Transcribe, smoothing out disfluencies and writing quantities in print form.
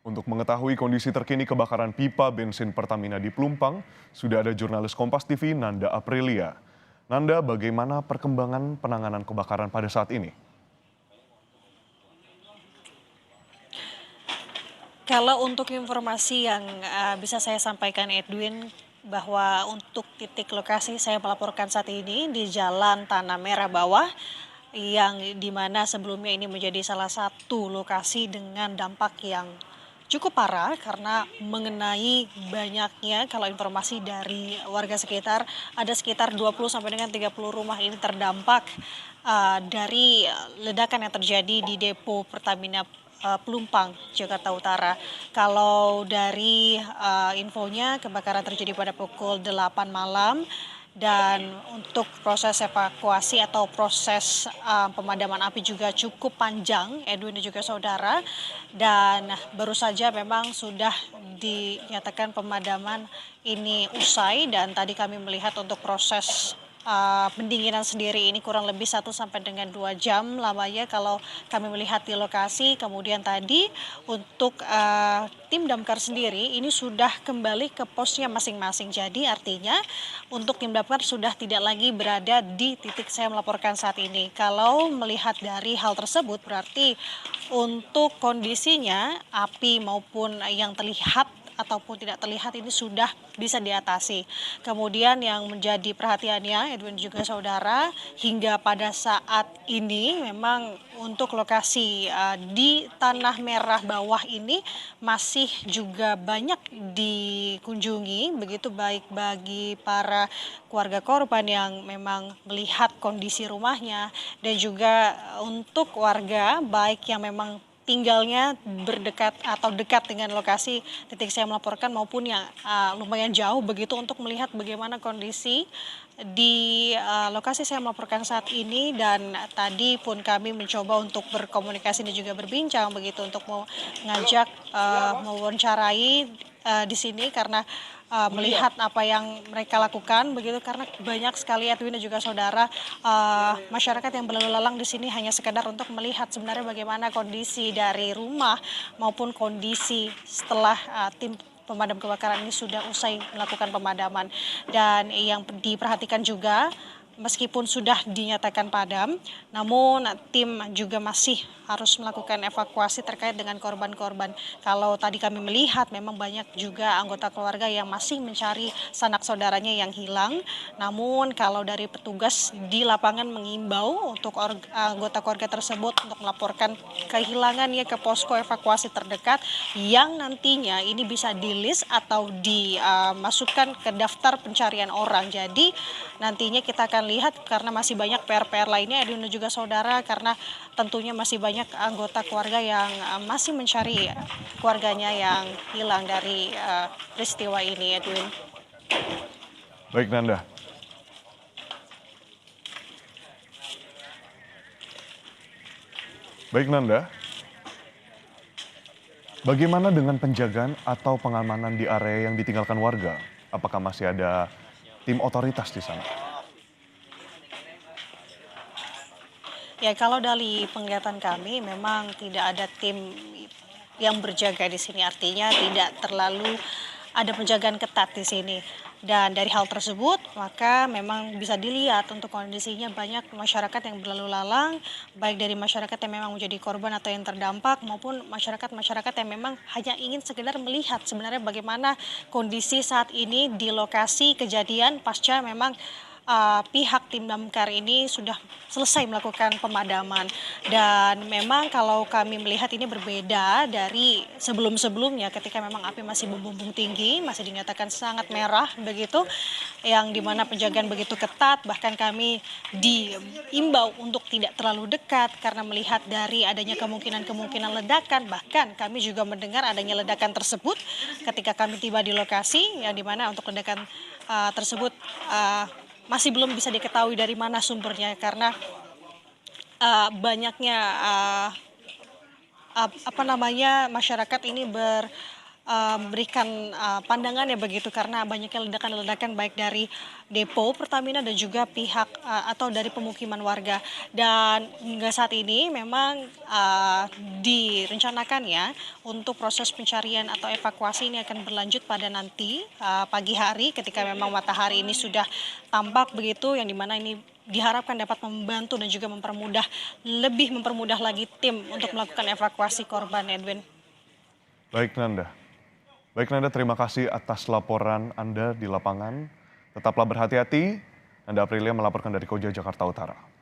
Untuk mengetahui kondisi terkini kebakaran pipa bensin Pertamina di Pelumpang, sudah ada jurnalis Kompas TV Nanda Aprilia. Nanda, bagaimana perkembangan penanganan kebakaran pada saat ini? Kalau untuk informasi yang bisa saya sampaikan Edwin, bahwa untuk titik lokasi saya melaporkan saat ini di Jalan Tanah Merah Bawah, yang dimana sebelumnya ini menjadi salah satu lokasi dengan dampak yang cukup parah karena mengenai banyaknya, kalau informasi dari warga sekitar, ada sekitar 20 sampai dengan 30 rumah ini terdampak dari ledakan yang terjadi di depo Pertamina Pelumpang, Jakarta Utara. Kalau dari infonya, kebakaran terjadi pada pukul 8 malam dan untuk proses evakuasi atau proses pemadaman api juga cukup panjang, Edwin dan juga saudara, dan baru saja memang sudah dinyatakan pemadaman ini usai, dan tadi kami melihat untuk proses pendinginan sendiri ini kurang lebih 1 sampai dengan 2 jam lamanya kalau kami melihat di lokasi. Kemudian tadi untuk tim damkar sendiri ini sudah kembali ke posnya masing-masing. Jadi artinya untuk tim damkar sudah tidak lagi berada di titik saya melaporkan saat ini. Kalau melihat dari hal tersebut berarti untuk kondisinya api maupun yang terlihat ataupun tidak terlihat ini sudah bisa diatasi. Kemudian yang menjadi perhatiannya Edwin juga saudara, hingga pada saat ini memang untuk lokasi di Tanah Merah Bawah ini masih juga banyak dikunjungi, begitu baik bagi para keluarga korban yang memang melihat kondisi rumahnya, dan juga untuk warga baik yang memang tinggalnya berdekat atau dekat dengan lokasi titik saya melaporkan maupun yang lumayan jauh begitu untuk melihat bagaimana kondisi di lokasi saya melaporkan saat ini. Dan tadi pun kami mencoba untuk berkomunikasi dan juga berbincang begitu untuk mengajak mewawancarai di sini karena melihat apa yang mereka lakukan begitu, karena banyak sekali Edwin dan juga saudara masyarakat yang berlalu lalang di sini hanya sekedar untuk melihat sebenarnya bagaimana kondisi dari rumah maupun kondisi setelah tim pemadam kebakaran ini sudah usai melakukan pemadaman. Dan yang diperhatikan juga, meskipun sudah dinyatakan padam, namun tim juga masih harus melakukan evakuasi terkait dengan korban-korban. Kalau tadi kami melihat memang banyak juga anggota keluarga yang masih mencari sanak saudaranya yang hilang. Namun kalau dari petugas di lapangan mengimbau untuk anggota keluarga tersebut untuk melaporkan kehilangannya ke posko evakuasi terdekat yang nantinya ini bisa di-list atau dimasukkan ke daftar pencarian orang. Jadi nantinya kita akan lihat karena masih banyak PR-PR lainnya Edwin dan juga saudara, karena tentunya masih banyak anggota keluarga yang masih mencari keluarganya yang hilang dari peristiwa ini, Edwin. Baik, Nanda. Baik, Nanda. Bagaimana dengan penjagaan atau pengamanan di area yang ditinggalkan warga? Apakah masih ada tim otoritas di sana? Ya, kalau dari penglihatan kami memang tidak ada tim yang berjaga di sini, artinya tidak terlalu ada penjagaan ketat di sini. Dan dari hal tersebut, maka memang bisa dilihat untuk kondisinya banyak masyarakat yang berlalu lalang, baik dari masyarakat yang memang menjadi korban atau yang terdampak, maupun masyarakat-masyarakat yang memang hanya ingin sekedar melihat sebenarnya bagaimana kondisi saat ini di lokasi kejadian pasca memang pihak tim damkar ini sudah selesai melakukan pemadaman. Dan memang kalau kami melihat ini berbeda dari sebelum-sebelumnya ketika memang api masih membumbung tinggi, masih dinyatakan sangat merah begitu, yang dimana penjagaan begitu ketat, bahkan kami diimbau untuk tidak terlalu dekat karena melihat dari adanya kemungkinan-kemungkinan ledakan. Bahkan kami juga mendengar adanya ledakan tersebut ketika kami tiba di lokasi, yang dimana untuk ledakan tersebut masih belum bisa diketahui dari mana sumbernya karena banyaknya masyarakat ini memberikan pandangannya begitu karena banyaknya ledakan-ledakan baik dari depo Pertamina dan juga pihak atau dari pemukiman warga. Dan hingga saat ini memang direncanakan ya untuk proses pencarian atau evakuasi ini akan berlanjut pada nanti pagi hari ketika memang matahari ini sudah tampak begitu yang dimana ini diharapkan dapat membantu dan juga lebih mempermudah lagi tim untuk melakukan evakuasi korban, Edwin. Baik Nanda. Baik Nanda, terima kasih atas laporan Anda di lapangan. Tetaplah berhati-hati. Nanda Aprilia melaporkan dari Koja, Jakarta Utara.